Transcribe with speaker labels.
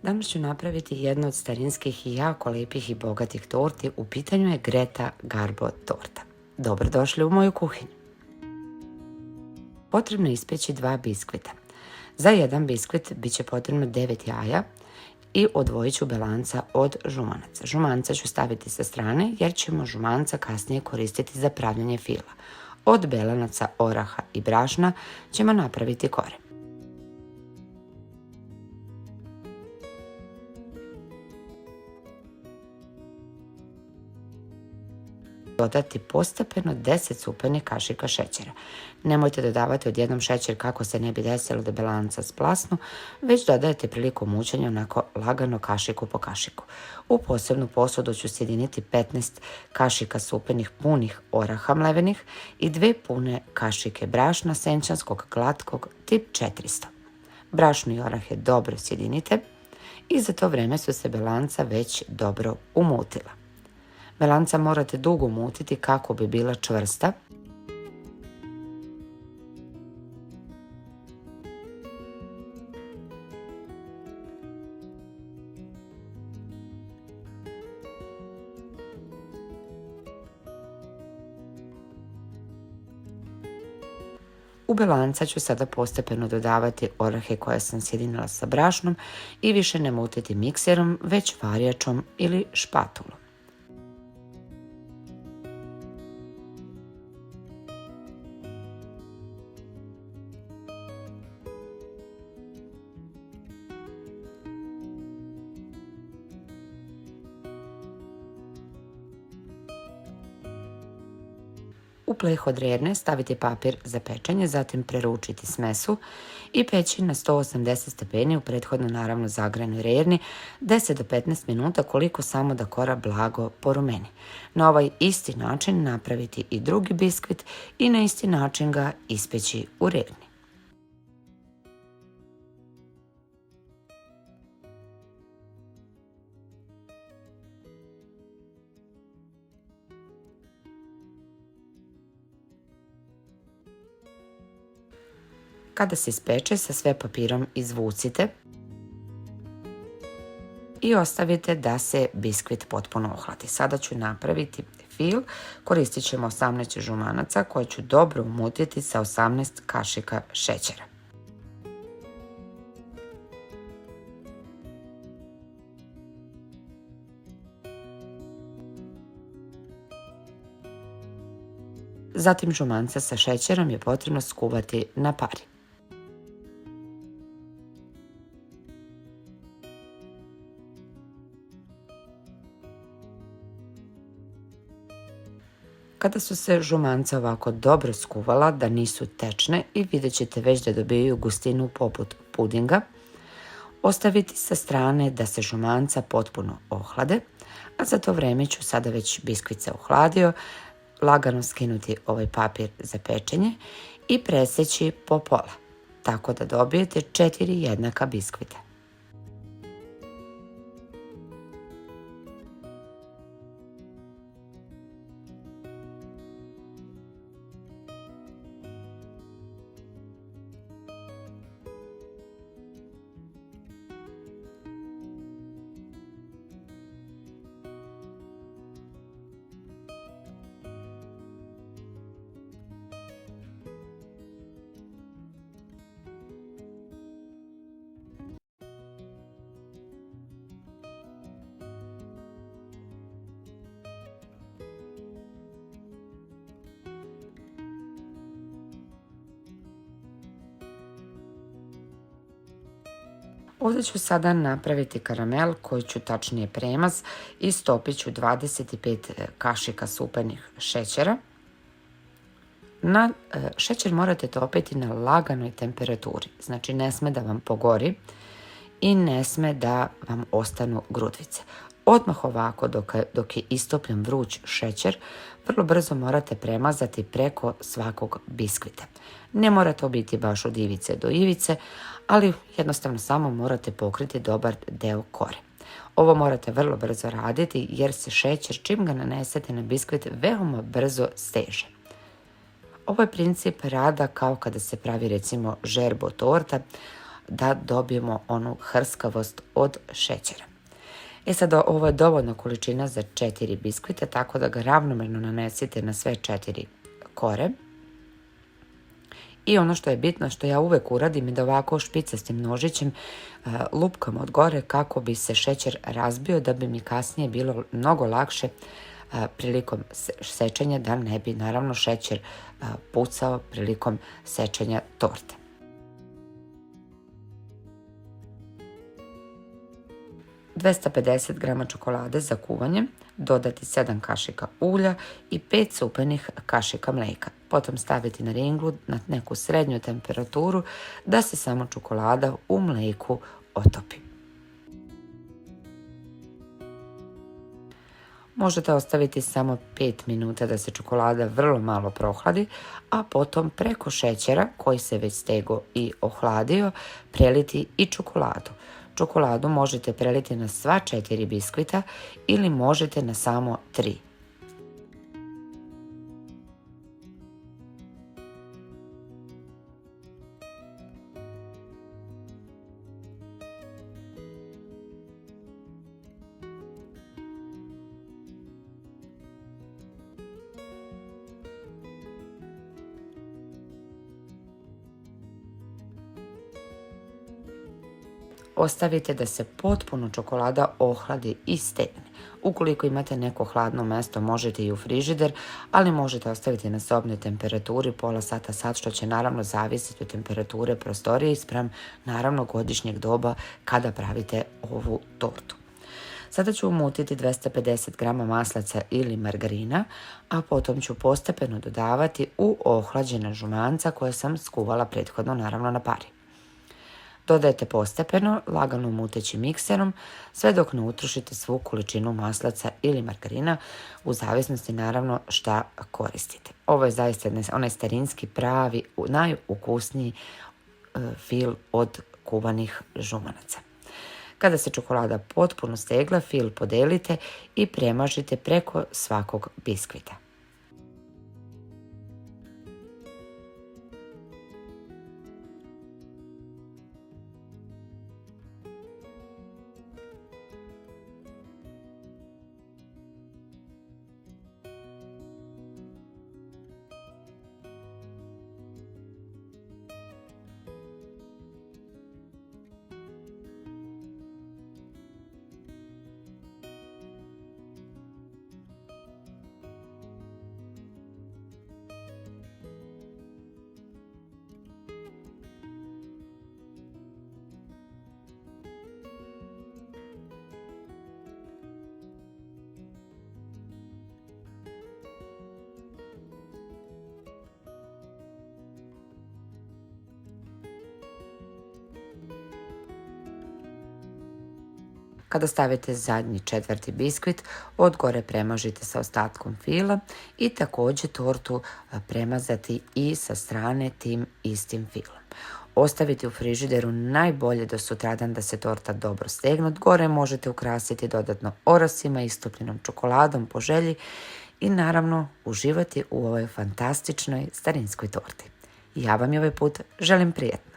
Speaker 1: Danas ću napraviti jednu od starinskih i jako lijepih i bogatih torti. U pitanju je Greta Garbo torta. Dobrodošli u moju kuhinju. Potrebno je ispeći 2 biskvita. Za jedan biskvit bit će potrebno 9 jaja i odvojit ću belanca od žumanaca. Žumanca ću staviti sa strane jer ćemo žumanca kasnije koristiti za pravljenje fila. Od belanaca, oraha i brašna ćemo napraviti kore. Dodati postepeno 10 supenih kašika šećera. Nemojte dodavati odjednom šećer kako se ne bi desilo da belanca splasnu, već dodajte prilikom mućenja onako lagano kašiku po kašiku. U posebnu posudu ću sjediniti 15 kašika supenih punih oraha mlevenih i 2 pune kašike brašna senčanskog glatkog tip 400. Brašno i orahe dobro sjedinite i za to vrijeme su se belanca već dobro umutila. Belanca morate dugo mutiti kako bi bila čvrsta. U belanca ću sada postepeno dodavati orahe koje sam sjedinila sa brašnom i više ne mutiti mikserom, već varjačom ili špatulom. U pleh od rerne staviti papir za pečenje, zatim preručiti smesu i peći na 180 stepeni u prethodno naravno zagrejanoj rerni 10 do 15 minuta koliko samo da kora blago porumeni. Na ovaj isti način napraviti i drugi biskvit i na isti način ga ispeći u rerni. Kada se ispeče, sa sve papirom izvucite i ostavite da se biskvit potpuno ohladi. Sada ću napraviti fil. Koristit ćemo 18 žumanaca koje ću dobro umutiti sa 18 kašika šećera. Zatim žumanca sa šećerom je potrebno skuvati na pari. Kada su se žumanca ovako dobro skuvala, da nisu tečne i vidjet ćete već da dobijaju gustinu poput pudinga, ostaviti sa strane da se žumanca potpuno ohlade, a za to vrijeme ću sada već biskvit se ohladio, lagano skinuti ovaj papir za pečenje i preseći po pola, tako da dobijete 4 jednaka biskvita. Ovdje ću sada napraviti karamel koji ću tačnije premaz i stopit ću 25 kašika supenih šećera. Šećer morate topiti na laganoj temperaturi, znači ne sme da vam pogori i ne sme da vam ostanu grudvice. Odmah ovako dok je istopljen vruć šećer, vrlo brzo morate premazati preko svakog biskvita. Ne mora to biti baš od ivice do ivice, ali jednostavno samo morate pokriti dobar deo kore. Ovo morate vrlo brzo raditi jer se šećer čim ga nanesete na biskvit veoma brzo steže. Ovo je princip rada kao kada se pravi recimo žerbo torta. da dobijemo onu hrskavost od šećera. Sad ovo je dovoljna količina za 4 biskvita, tako da ga ravnomerno nanesite na sve 4 kore. I ono što je bitno, što ja uvek uradim, je da ovako špicastim nožićem lupkam od gore kako bi se šećer razbio, da bi mi kasnije bilo mnogo lakše prilikom sečenja, da ne bi naravno šećer pucao prilikom sečenja torte. ...250 grama čokolade za kuvanje, dodati 7 kašika ulja i 5 supenih kašika mlijeka. Potom staviti na ringlu na neku srednju temperaturu da se samo čokolada u mlijeku otopi. Možete ostaviti samo 5 minuta da se čokolada vrlo malo prohladi, a potom preko šećera koji se već stegao i ohladio preliti i čokoladu. Čokoladu možete preliti na sva 4 biskvita ili možete na samo 3. Ostavite da se potpuno čokolada ohladi i stegne. Ukoliko imate neko hladno mesto, možete i u frižider, ali možete ostaviti na sobnoj temperaturi pola sata, sat, što će naravno zavisiti od temperature prostorije i spram naravno godišnjeg doba kada pravite ovu tortu. Sada ću umutiti 250 grama maslaca ili margarina, a potom ću postepeno dodavati u ohlađena žumanca koje sam skuvala prethodno naravno na pari. Dodajte postepeno, lagano muteći mikserom, sve dok ne utrošite svu količinu maslaca ili margarina, u zavisnosti naravno šta koristite. Ovo je zaista onaj starinski pravi, najukusniji fil od kuvanih žumanaca. Kada se čokolada potpuno stegla, fil podelite i premažite preko svakog biskvita. Kada stavite zadnji 4. biskvit, od gore premažite sa ostatkom fila i također tortu premazati i sa strane tim istim filom. Ostaviti u frižideru najbolje do sutradan da se torta dobro stegne. Od gore možete ukrasiti dodatno orasima, istopljenom čokoladom po želji i naravno uživati u ovoj fantastičnoj starinskoj torti. Ja vam je ovaj put želim prijatno.